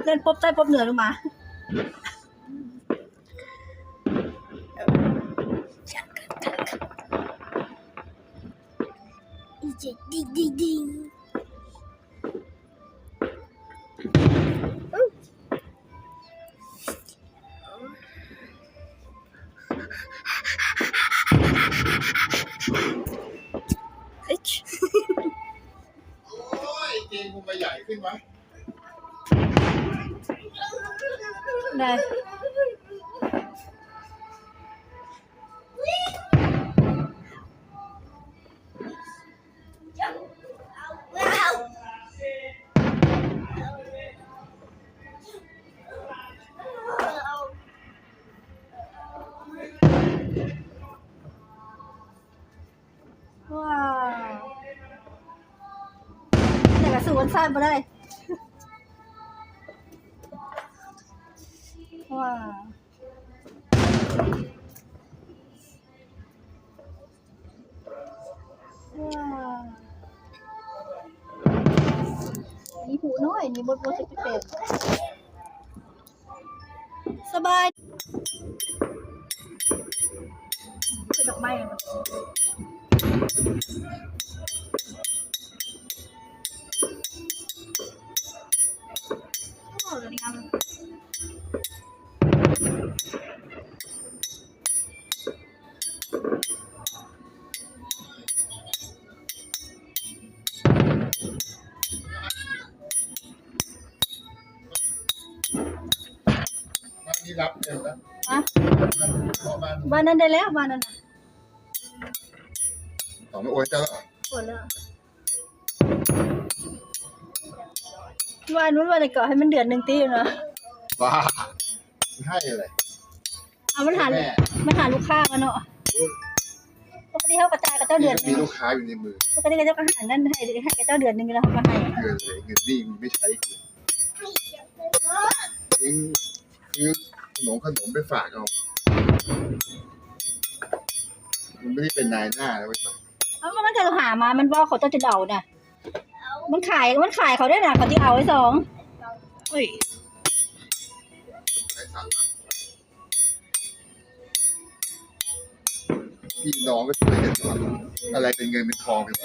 เล่นป๊บใต้ป๊บเหนือลงมาดิงดิงดิงเกงคงไปใหญ่ขึ้นวะได้ว้าวแต่กระสุนสั้นไปได้ว้าวนี่หูน้อยนี่บดจะเป็นสบายเป็นดอกไม้เลยโอ้เลยครับนี่รับเร็วแล้ว อะบ้านนั้นได้แล้วบ้านนั้นน่ะ ต่อไม่โอ้ยเจ้า หมดแล้วว่านู้นว่าอะไรก่อให้มันเดือนหนึ่งตีอยู่เนาะ บ้าให้อะไร เอามันหาลูกค้ามาเนาะปกติเขากระจายกับเจ้าเดือนนึ มี ง ลูกค้าอยู่ในมือ ปกติเขาจะหานั่นให้กับเจ้าเดือนนึงแล้วเขาก็ให้ เงินเลยเงินนี่ไม่ใช้ซื้อขนมไปฝากเอามันไม่ได้เป็นนายหน้าแล้วไปฝาก เอามันจะหามามันว่าเขาจะเดาน่ะมันขายเขาได้น่ะเขาที่เอาไว้สองเฮ้ย ใช้สาระพี่น้องก็ช่วยกันทำอะไรเป็นเงินเป็นทองกัน